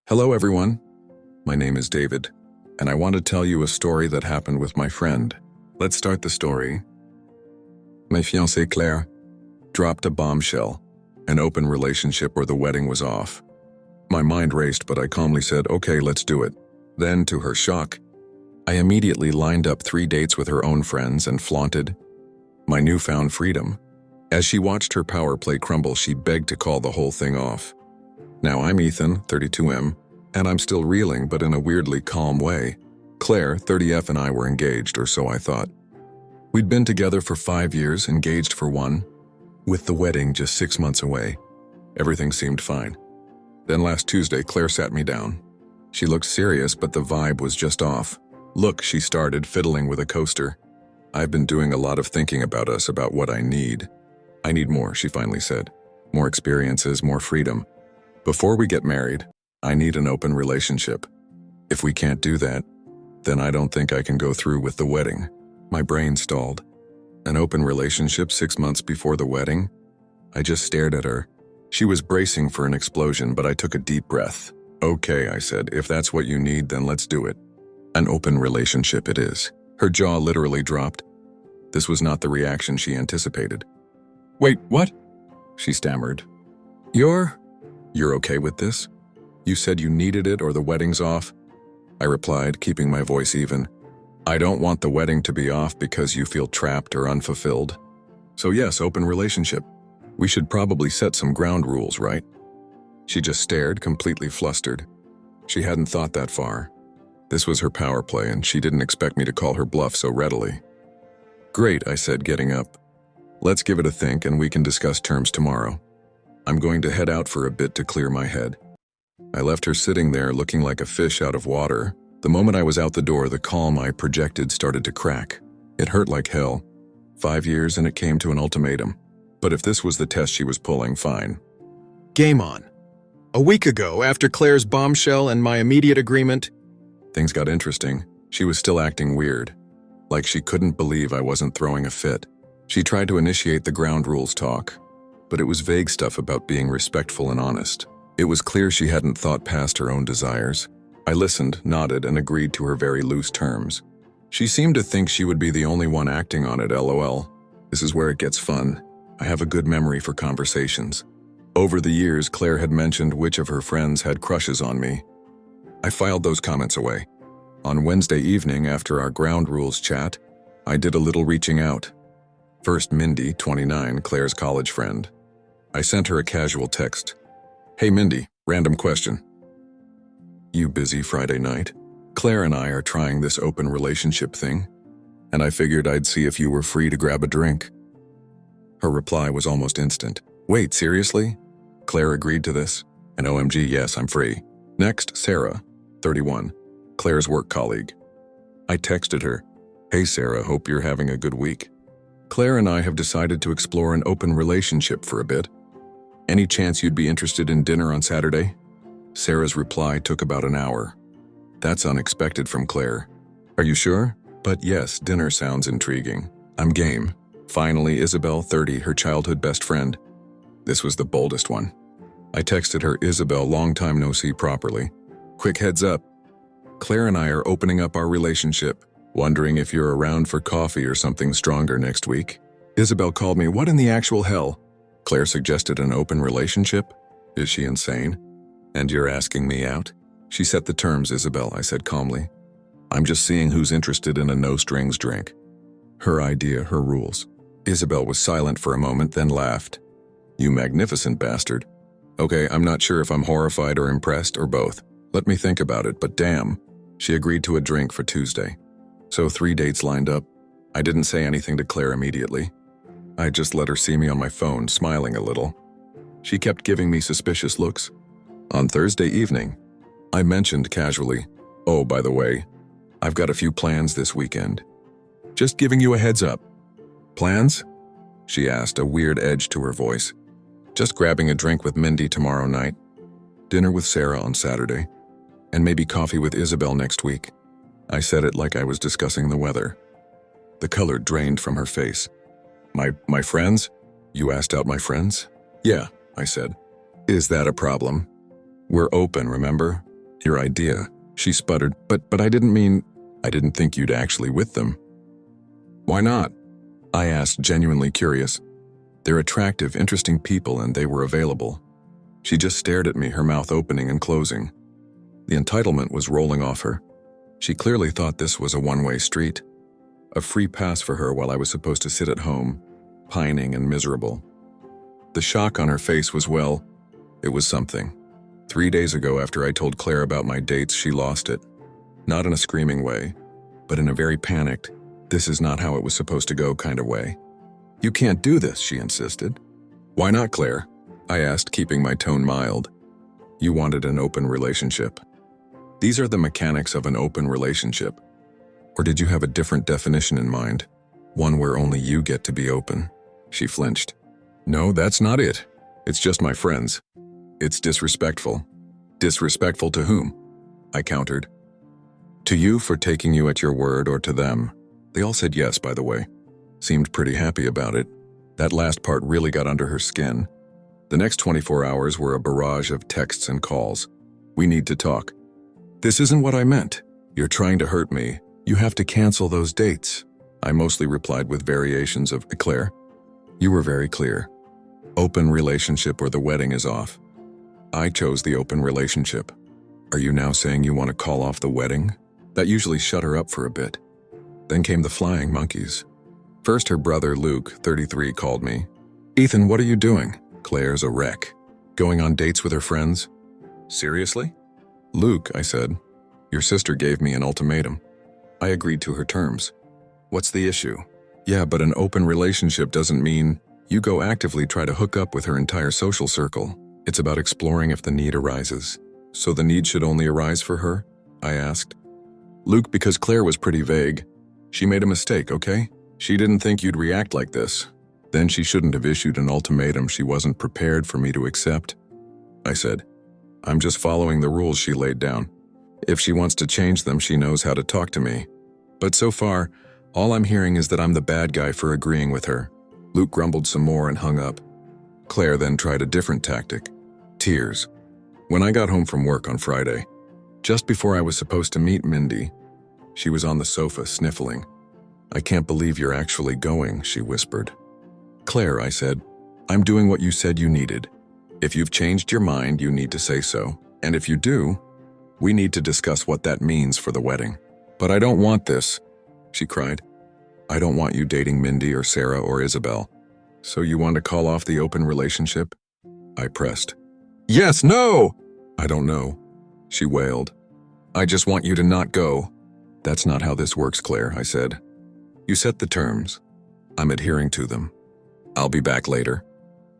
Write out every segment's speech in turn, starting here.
Hello everyone, my name is David, and I want to tell you a story that happened with my friend. Let's start the story. My fiancée Claire dropped a bombshell, an open relationship where the wedding was off. My mind raced, but I calmly said, okay, let's do it. Then, to her shock, I immediately lined up 3 dates with her own friends and flaunted my newfound freedom. As she watched her power play crumble, she begged to call the whole thing off. Now I'm Ethan, 32M, and I'm still reeling, but in a weirdly calm way. Claire, 30F, and I were engaged, or so I thought. We'd been together for 5 years, engaged for 1, with the wedding just 6 months away. Everything seemed fine. Then last Tuesday, Claire sat me down. She looked serious, but the vibe was just off. Look, she started, fiddling with a coaster. I've been doing a lot of thinking about us, about what I need. I need more, she finally said. More experiences, more freedom. Before we get married, I need an open relationship. If we can't do that, then I don't think I can go through with the wedding. My brain stalled. An open relationship 6 months before the wedding? I just stared at her. She was bracing for an explosion, but I took a deep breath. Okay, I said, if that's what you need, then let's do it. An open relationship it is. Her jaw literally dropped. This was not the reaction she anticipated. Wait, what? She stammered. You're okay with this? You said you needed it or the wedding's off? I replied, keeping my voice even. I don't want the wedding to be off because you feel trapped or unfulfilled. So yes, open relationship. We should probably set some ground rules, right? She just stared, completely flustered. She hadn't thought that far. This was her power play, and she didn't expect me to call her bluff so readily. Great, I said, getting up. Let's give it a think and we can discuss terms tomorrow. I'm going to head out for a bit to clear my head. I left her sitting there looking like a fish out of water. The moment I was out the door, the calm I projected started to crack. It hurt like hell. 5 years and it came to an ultimatum. But if this was the test she was pulling, fine. Game on. A week ago, after Claire's bombshell and my immediate agreement, things got interesting. She was still acting weird, like she couldn't believe I wasn't throwing a fit. She tried to initiate the ground rules talk, but it was vague stuff about being respectful and honest. It was clear she hadn't thought past her own desires. I listened, nodded, and agreed to her very loose terms. She seemed to think she would be the only one acting on it, lol. This is where it gets fun. I have a good memory for conversations. Over the years, Claire had mentioned which of her friends had crushes on me. I filed those comments away. On Wednesday evening, after our ground rules chat, I did a little reaching out. First Mindy, 29, Claire's college friend. I sent her a casual text. Hey Mindy, random question. You busy Friday night? Claire and I are trying this open relationship thing, and I figured I'd see if you were free to grab a drink. Her reply was almost instant. Wait, seriously? Claire agreed to this? And OMG, yes, I'm free. Next, Sarah, 31, Claire's work colleague. I texted her, Hey Sarah, hope you're having a good week. Claire and I have decided to explore an open relationship for a bit. Any chance you'd be interested in dinner on Saturday? Sarah's reply took about an hour. That's unexpected from Claire. Are you sure? But yes, dinner sounds intriguing. I'm game. Finally, Isabel, 30, her childhood best friend. This was the boldest one. I texted her, Isabel, long time no see properly. Quick heads up. Claire and I are opening up our relationship. Wondering if you're around for coffee or something stronger next week. Isabel called me, what in the actual hell? Claire suggested an open relationship? Is she insane? And you're asking me out? She set the terms, Isabel, I said calmly. I'm just seeing who's interested in a no-strings drink. Her idea, her rules. Isabel was silent for a moment, then laughed. You magnificent bastard. Okay, I'm not sure if I'm horrified or impressed or both. Let me think about it, but damn. She agreed to a drink for Tuesday. So 3 dates lined up. I didn't say anything to Claire immediately. I just let her see me on my phone, smiling a little. She kept giving me suspicious looks. On Thursday evening, I mentioned casually, oh, by the way, I've got a few plans this weekend. Just giving you a heads up. Plans? She asked, a weird edge to her voice. Just grabbing a drink with Mindy tomorrow night, dinner with Sarah on Saturday, and maybe coffee with Isabel next week. I said it like I was discussing the weather. The color drained from her face. My friends? You asked out my friends? Yeah, I said. Is that a problem? We're open, remember? Your idea, she sputtered, but I didn't think you'd actually with them. Why not? I asked, genuinely curious. They're attractive, interesting people, and they were available. She just stared at me, her mouth opening and closing. The entitlement was rolling off her. She clearly thought this was a one-way street. A free pass for her while I was supposed to sit at home, pining and miserable. The shock on her face was, well, it was something. 3 days ago, after I told Claire about my dates, she lost it. Not in a screaming way, but in a very panicked, this is not how it was supposed to go kind of way. You can't do this, she insisted. Why not, Claire? I asked, keeping my tone mild. You wanted an open relationship. These are the mechanics of an open relationship. Or did you have a different definition in mind? One where only you get to be open? She flinched. No, that's not it. It's just my friends. It's disrespectful. Disrespectful to whom? I countered. To you for taking you at your word, or to them? They all said yes, by the way. Seemed pretty happy about it. That last part really got under her skin. The next 24 hours were a barrage of texts and calls. We need to talk. This isn't what I meant. You're trying to hurt me. You have to cancel those dates. I mostly replied with variations of, Claire, you were very clear. Open relationship or the wedding is off. I chose the open relationship. Are you now saying you want to call off the wedding? That usually shut her up for a bit. Then came the flying monkeys. First, her brother, Luke, 33, called me. Ethan, what are you doing? Claire's a wreck. Going on dates with her friends? Seriously? Luke, I said, your sister gave me an ultimatum. I agreed to her terms. What's the issue? Yeah, but an open relationship doesn't mean you go actively try to hook up with her entire social circle. It's about exploring if the need arises. So the need should only arise for her? I asked. Luke, because Claire was pretty vague. She made a mistake, okay? She didn't think you'd react like this. Then she shouldn't have issued an ultimatum she wasn't prepared for me to accept. I said, I'm just following the rules she laid down. If she wants to change them, she knows how to talk to me. But so far, all I'm hearing is that I'm the bad guy for agreeing with her. Luke grumbled some more and hung up. Claire then tried a different tactic. Tears. When I got home from work on Friday, just before I was supposed to meet Mindy, she was on the sofa sniffling. I can't believe you're actually going, she whispered. Claire, I said, I'm doing what you said you needed. If you've changed your mind, you need to say so. And if you do, we need to discuss what that means for the wedding. But I don't want this, she cried. I don't want you dating Mindy or Sarah or Isabel. So you want to call off the open relationship? I pressed. Yes, no! I don't know, she wailed. I just want you to not go. That's not how this works, Claire, I said. You set the terms. I'm adhering to them. I'll be back later.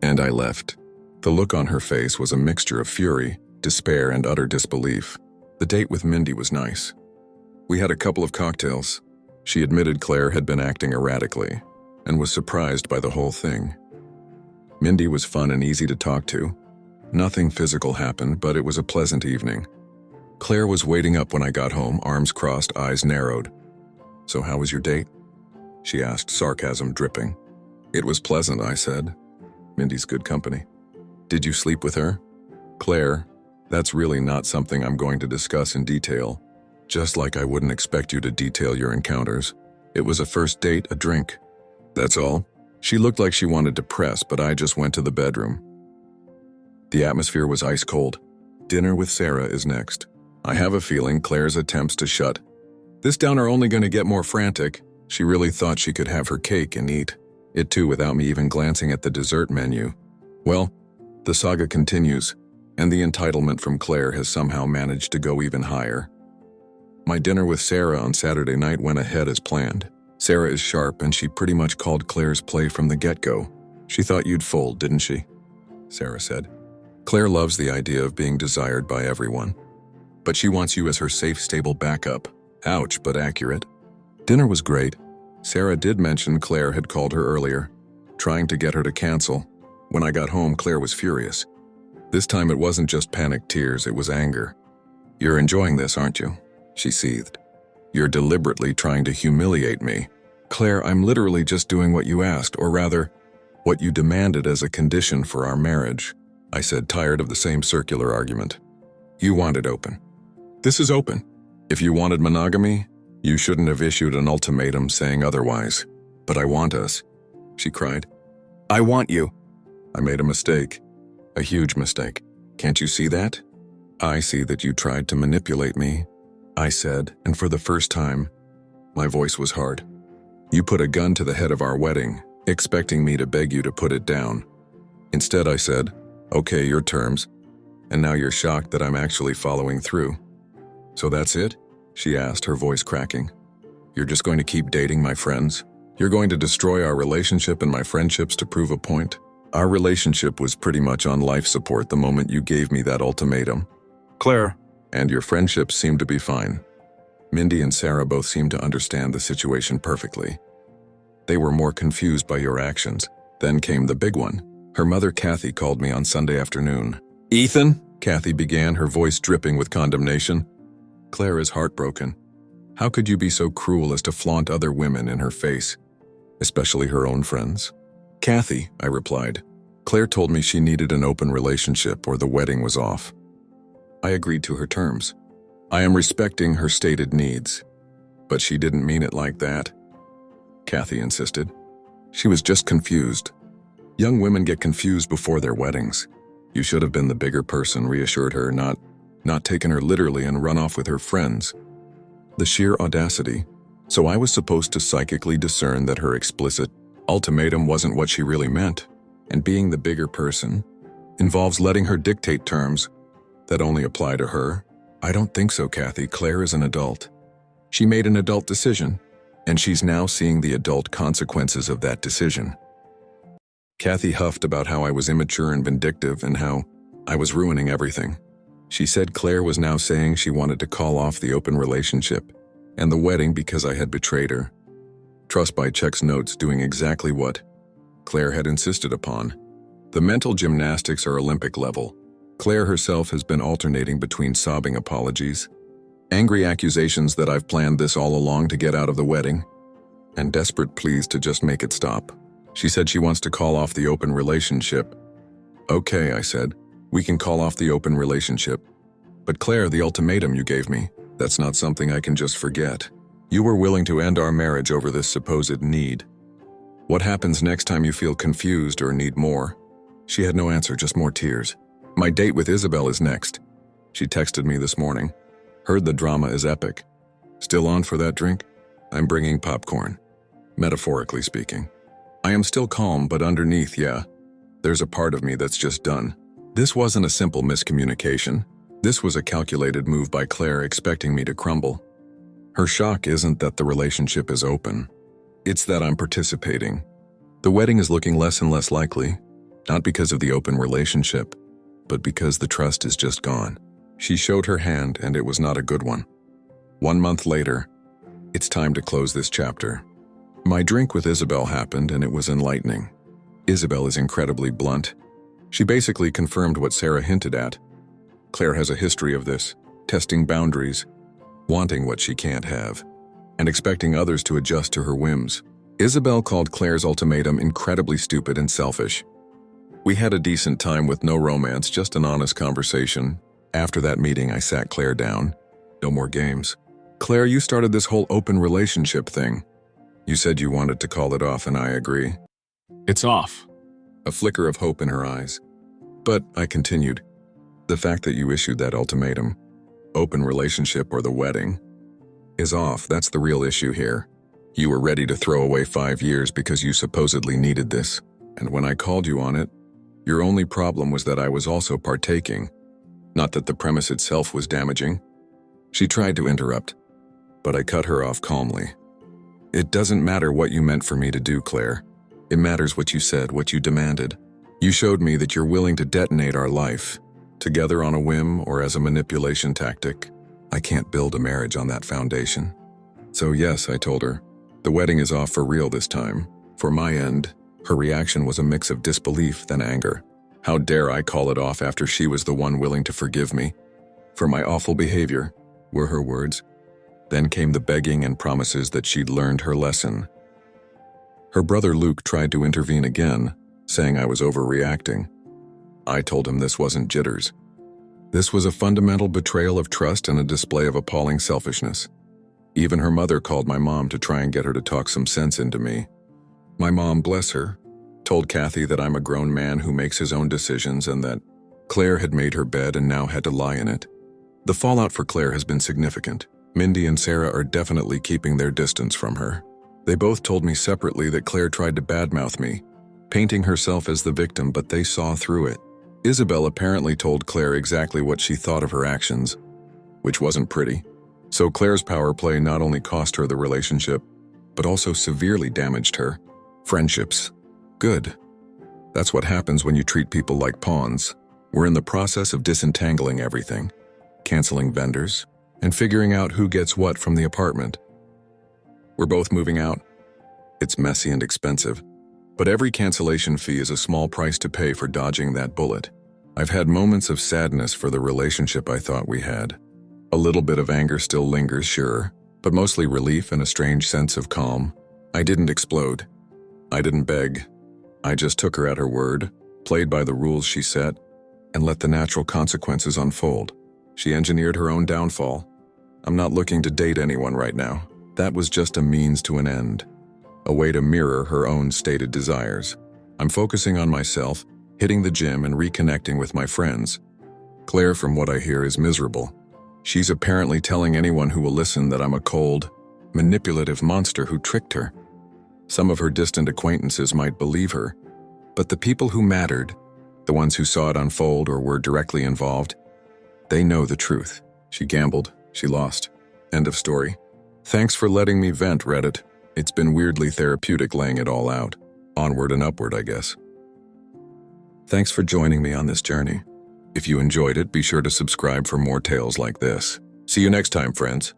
And I left. The look on her face was a mixture of fury, despair, and utter disbelief. The date with Mindy was nice. We had a couple of cocktails. She admitted Claire had been acting erratically and was surprised by the whole thing. Mindy was fun and easy to talk to. Nothing physical happened, but it was a pleasant evening. Claire was waiting up when I got home, arms crossed, eyes narrowed. So how was your date? She asked, sarcasm dripping. It was pleasant, I said. Mindy's good company. Did you sleep with her? Claire, that's really not something I'm going to discuss in detail. Just like I wouldn't expect you to detail your encounters. It was a first date, a drink. That's all. She looked like she wanted to press, but I just went to the bedroom. The atmosphere was ice cold. Dinner with Sarah is next. I have a feeling Claire's attempts to shut this down are only going to get more frantic. She really thought she could have her cake and eat it too without me even glancing at the dessert menu. Well, the saga continues, and the entitlement from Claire has somehow managed to go even higher. My dinner with Sarah on Saturday night went ahead as planned. Sarah is sharp, and she pretty much called Claire's play from the get-go. She thought you'd fold, didn't she? Sarah said. Claire loves the idea of being desired by everyone. But she wants you as her safe, stable backup. Ouch, but accurate. Dinner was great. Sarah did mention Claire had called her earlier, trying to get her to cancel. When I got home, Claire was furious. This time it wasn't just panicked tears, it was anger. You're enjoying this, aren't you? She seethed. You're deliberately trying to humiliate me. Claire, I'm literally just doing what you asked, or rather, what you demanded as a condition for our marriage. I said, tired of the same circular argument. You want it open. This is open. If you wanted monogamy, you shouldn't have issued an ultimatum saying otherwise. But I want us, she cried. I want you. I made a mistake. A huge mistake. Can't you see that? I see that you tried to manipulate me, I said, and for the first time, my voice was hard. You put a gun to the head of our wedding, expecting me to beg you to put it down. Instead, I said, okay, your terms, and now you're shocked that I'm actually following through. So that's it? She asked, her voice cracking. You're just going to keep dating my friends? You're going to destroy our relationship and my friendships to prove a point? Our relationship was pretty much on life support the moment you gave me that ultimatum. Claire. And your friendships seem to be fine. Mindy and Sarah both seem to understand the situation perfectly. They were more confused by your actions. Then came the big one. Her mother, Kathy, called me on Sunday afternoon. Ethan? Kathy began, her voice dripping with condemnation. Claire is heartbroken. How could you be so cruel as to flaunt other women in her face, especially her own friends? Kathy, I replied. Claire told me she needed an open relationship or the wedding was off. I agreed to her terms. I am respecting her stated needs. But she didn't mean it like that, Kathy insisted. She was just confused. Young women get confused before their weddings. You should have been the bigger person, reassured her, not taken her literally and run off with her friends. The sheer audacity. So I was supposed to psychically discern that her explicit ultimatum wasn't what she really meant, and being the bigger person involves letting her dictate terms that only apply to her. I don't think so, Kathy. Claire is an adult. She made an adult decision, and she's now seeing the adult consequences of that decision. Kathy huffed about how I was immature and vindictive and how I was ruining everything. She said Claire was now saying she wanted to call off the open relationship and the wedding because I had betrayed her. Trustby checks notes, doing exactly what Claire had insisted upon. The mental gymnastics are Olympic level. Claire herself has been alternating between sobbing apologies, angry accusations that I've planned this all along to get out of the wedding, and desperate pleas to just make it stop. She said she wants to call off the open relationship. Okay, I said, we can call off the open relationship. But Claire, the ultimatum you gave me, that's not something I can just forget. You were willing to end our marriage over this supposed need. What happens next time you feel confused or need more? She had no answer, just more tears. My date with Isabel is next. She texted me this morning. Heard the drama is epic. Still on for that drink? I'm bringing popcorn. Metaphorically speaking. I am still calm, but underneath, yeah, there's a part of me that's just done. This wasn't a simple miscommunication. This was a calculated move by Claire, expecting me to crumble. Her shock isn't that the relationship is open. It's that I'm participating. The wedding is looking less and less likely, not because of the open relationship, but because the trust is just gone. She showed her hand, and it was not a good one. 1 month later, it's time to close this chapter. My drink with Isabel happened, and it was enlightening. Isabel is incredibly blunt. She basically confirmed what Sarah hinted at. Claire has a history of this, testing boundaries, wanting what she can't have, and expecting others to adjust to her whims. Isabel called Claire's ultimatum incredibly stupid and selfish. We had a decent time with no romance, just an honest conversation. After that meeting, I sat Claire down. No more games. Claire, you started this whole open relationship thing. You said you wanted to call it off, and I agree. It's off. A flicker of hope in her eyes. But, I continued, the fact that you issued that ultimatum, open relationship or the wedding, is off. That's the real issue here. You were ready to throw away 5 years because you supposedly needed this. And when I called you on it, your only problem was that I was also partaking, not that the premise itself was damaging. She tried to interrupt, but I cut her off calmly. It doesn't matter what you meant for me to do, Claire. It matters what you said, what you demanded. You showed me that you're willing to detonate our life, together on a whim or as a manipulation tactic. I can't build a marriage on that foundation. So yes, I told her, the wedding is off for real this time. For my end, her reaction was a mix of disbelief then anger. How dare I call it off after she was the one willing to forgive me? For my awful behavior, were her words. Then came the begging and promises that she'd learned her lesson. Her brother Luke tried to intervene again, saying I was overreacting. I told him this wasn't jitters. This was a fundamental betrayal of trust and a display of appalling selfishness. Even her mother called my mom to try and get her to talk some sense into me. My mom, bless her, told Kathy that I'm a grown man who makes his own decisions and that Claire had made her bed and now had to lie in it. The fallout for Claire has been significant. Mindy and Sarah are definitely keeping their distance from her. They both told me separately that Claire tried to badmouth me, painting herself as the victim, but they saw through it. Isabel apparently told Claire exactly what she thought of her actions, which wasn't pretty. So Claire's power play not only cost her the relationship, but also severely damaged her friendships. Good. That's what happens when you treat people like pawns. We're in the process of disentangling everything, canceling vendors, and figuring out who gets what from the apartment. We're both moving out. It's messy and expensive, but every cancellation fee is a small price to pay for dodging that bullet. I've had moments of sadness for the relationship I thought we had. A little bit of anger still lingers, sure, but mostly relief and a strange sense of calm. I didn't explode. I didn't beg. I just took her at her word, played by the rules she set, and let the natural consequences unfold. She engineered her own downfall. I'm not looking to date anyone right now. That was just a means to an end, a way to mirror her own stated desires. I'm focusing on myself, hitting the gym and reconnecting with my friends. Claire, from what I hear, is miserable. She's apparently telling anyone who will listen that I'm a cold, manipulative monster who tricked her. Some of her distant acquaintances might believe her, but the people who mattered, the ones who saw it unfold or were directly involved, they know the truth. She gambled, she lost. End of story. Thanks for letting me vent, Reddit. It's been weirdly therapeutic laying it all out. Onward and upward, I guess. Thanks for joining me on this journey. If you enjoyed it, be sure to subscribe for more tales like this. See you next time, friends.